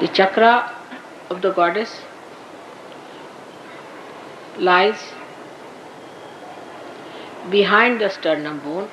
The chakra of the goddess lies behind the sternum bone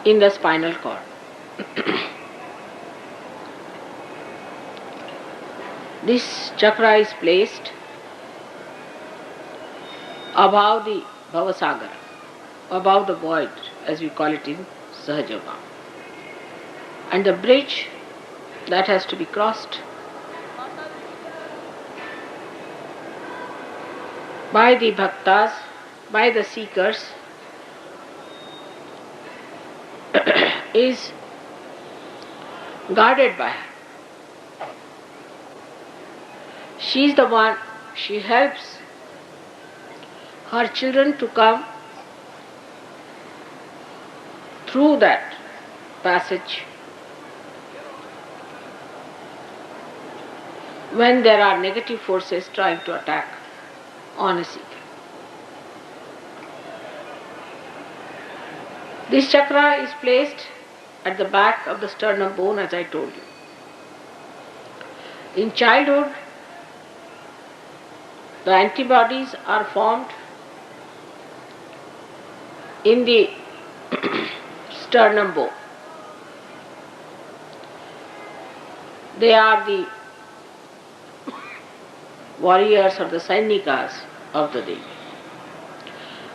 in the spinal cord. This chakra is placed above the Bhavasagar, above the void, as we call it in Sahajoga. And the bridge that has to be crossed by the bhaktas, by the seekers, is guarded by her. She is the one, she helps her children to come through that passage when there are negative forces trying to attack on a seeker. This chakra is placed at the back of the sternum bone, as I told you. In childhood, the antibodies are formed in the sternum bone. They are the warriors or the Sainikas of the Devi.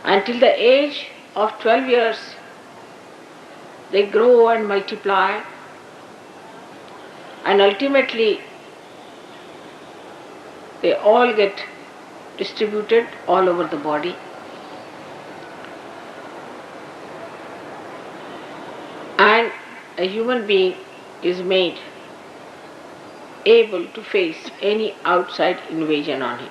Until the age of 12 years, they grow and multiply, and ultimately they all get distributed all over the body. And a human being is made able to face any outside invasion on him.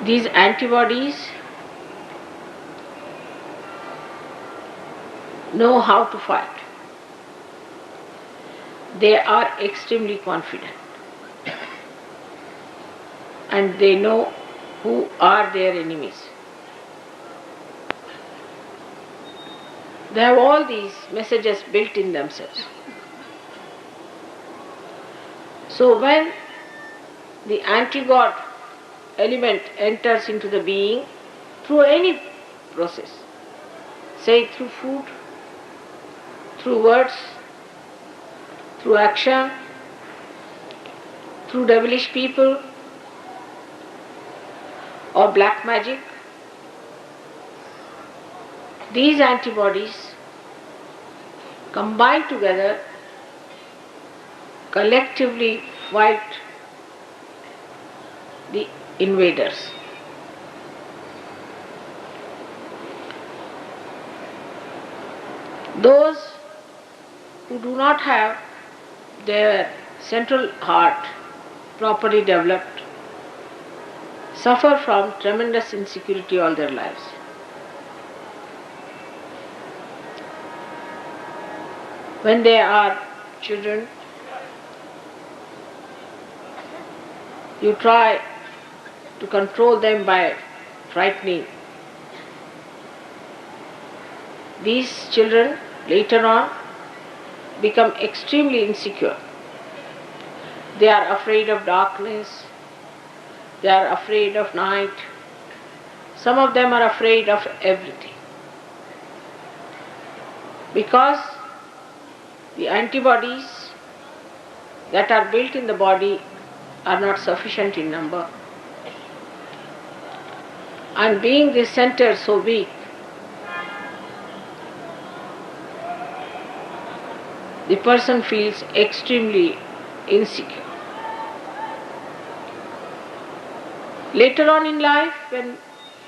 These antibodies know how to fight. They are extremely confident and they know who are their enemies. They have all these messages built in themselves. So when the anti-God element enters into the being through any process, say through food, through words, through action, through devilish people, or black magic, these antibodies combine together, collectively fight the invaders. Those who do not have their central heart properly developed suffer from tremendous insecurity all their lives. When they are children, you try to control them by frightening. These children later on become extremely insecure. They are afraid of darkness, they are afraid of night, some of them are afraid of everything. Because the antibodies that are built in the body are not sufficient in number. And being this center so weak, the person feels extremely insecure. Later on in life, when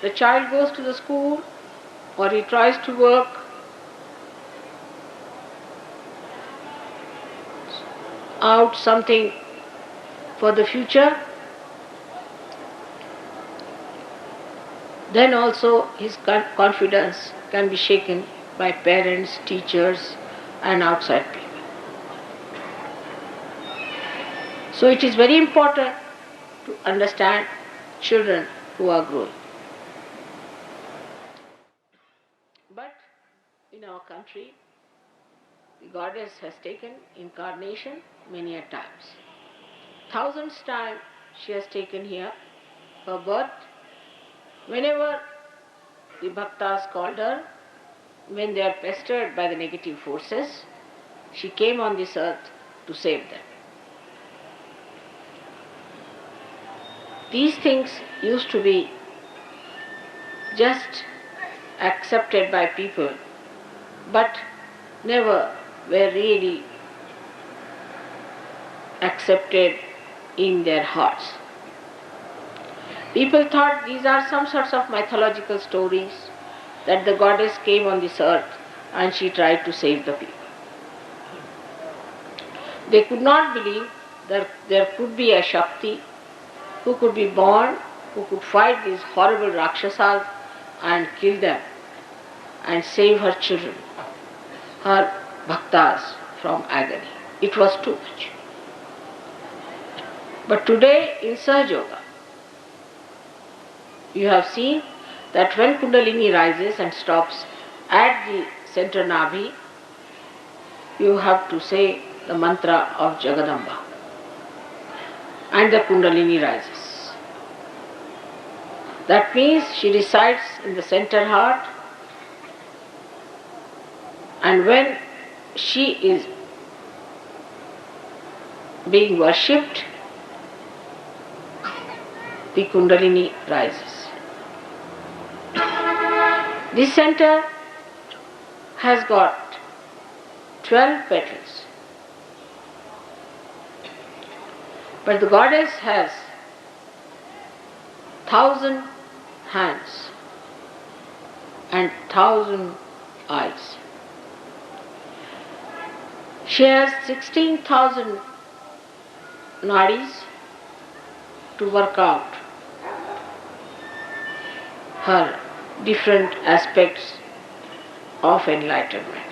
the child goes to the school or he tries to work, out something for the future, then also his confidence can be shaken by parents, teachers, and outside people. So it is very important to understand children who are growing. in our country, the goddess has taken incarnation many a times. Thousands times she has taken here her birth. Whenever the bhaktas called her, when they are pestered by the negative forces, she came on this earth to save them. These things used to be just accepted by people, but never were really accepted in their hearts. People thought these are some sorts of mythological stories, that the goddess came on this earth and she tried to save the people. They could not believe that there could be a Shakti who could be born, who could fight these horrible Rakshasas and kill them and save her children, her bhaktas from agony. It was too much. But today in Sahaja Yoga, you have seen that when Kundalini rises and stops at the center Nabhi, you have to say the mantra of Jagadamba, and the Kundalini rises. That means she resides in the center heart, and when she is being worshipped, the Kundalini rises. This center has got 12 petals, but the goddess has 1,000 hands and 1,000 eyes. She has 16,000 nadis to work out her different aspects of enlightenment.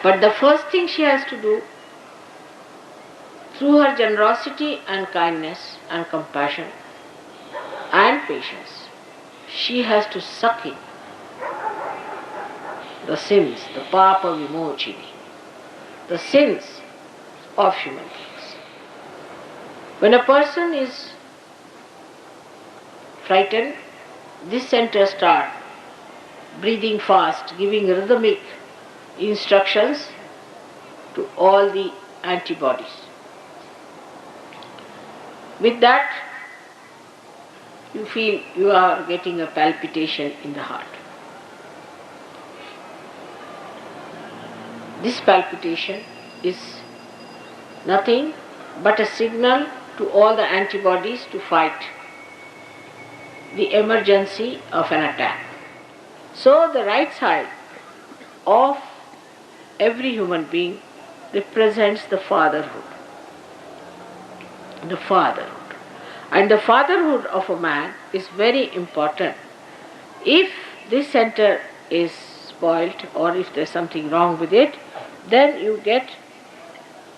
But the first thing she has to do, through her generosity and kindness and compassion and patience, she has to suck in the sins, the papa vimochini, the sins of human beings. When a person is frightened, this center starts breathing fast, giving rhythmic instructions to all the antibodies. With that, you feel you are getting a palpitation in the heart. This palpitation is nothing but a signal to all the antibodies to fight the emergency of an attack. So the right side of every human being represents the fatherhood. The fatherhood. And the fatherhood of a man is very important. If this center is spoilt or if there's something wrong with it, then you get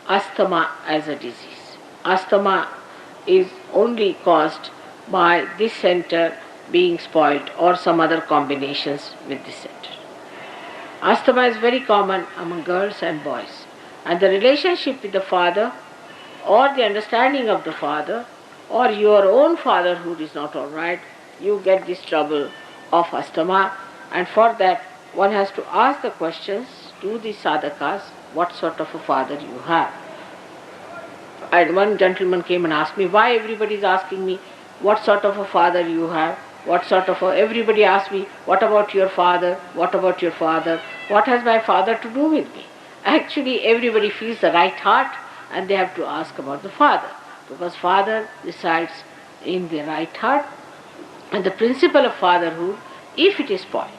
asthma as a disease. Asthma is only caused by this center being spoilt or some other combinations with this center. Asthma is very common among girls and boys, and the relationship with the father or the understanding of the father or your own fatherhood is not all right, you get this trouble of asthma, and for that one has to ask the questions to the sadhakas, what sort of a father you have. And one gentleman came and asked me, why everybody is asking me what sort of a father you have, everybody asks me, what about your father, what about your father, what has my father to do with me? Actually everybody feels the right heart and they have to ask about the father, because father resides in the right heart, and the principle of fatherhood, if it is spoiled,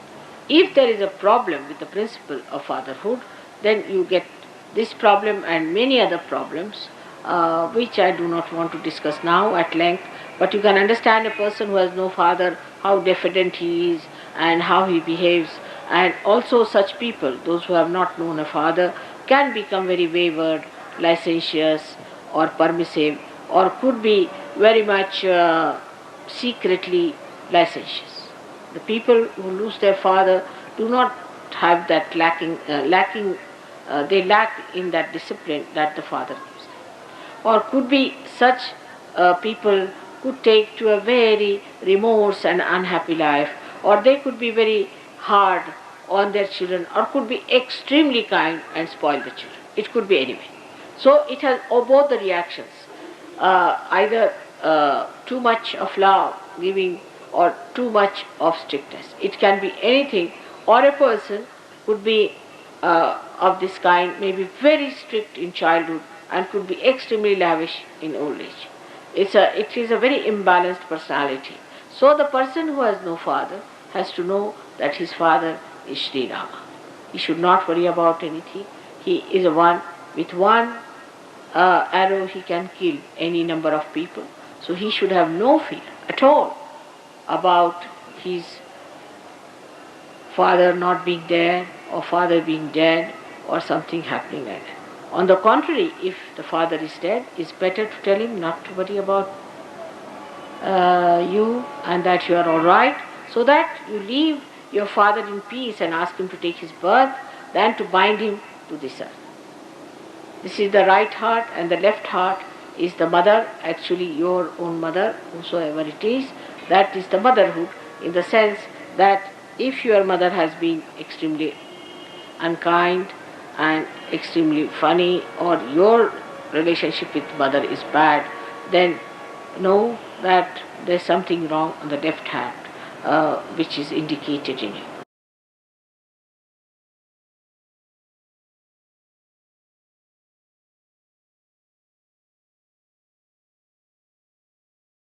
if there is a problem with the principle of fatherhood, then you get this problem and many other problems, which I do not want to discuss now at length, but you can understand a person who has no father, how diffident he is and how he behaves, and also such people, those who have not known a father, can become very wayward, licentious or permissive, or could be very much secretly licentious. The people who lose their father, do not have that they lack in that discipline that the father gives them. Or could be such people could take to a very remorse and unhappy life, or they could be very hard on their children, or could be extremely kind and spoil the children. It could be anyway. So it has both the reactions, either too much of love giving or too much of strictness. It can be anything, or a person could be of this kind, may be very strict in childhood and could be extremely lavish in old age. It is a very imbalanced personality. So the person who has no father has to know that his father is Sri Rama. He should not worry about anything. He is a one, with one arrow he can kill any number of people. So he should have no fear at all about his father not being there or father being dead or something happening like that. On the contrary, if the father is dead, it's better to tell him not to worry about you and that you are all right, so that you leave your father in peace and ask him to take his birth than to bind him to this earth. This is the right heart, and the left heart is the mother, actually your own mother, whosoever it is. That is the motherhood, in the sense that if your mother has been extremely unkind and extremely funny, or your relationship with mother is bad, then know that there's something wrong on the left hand, which is indicated in you.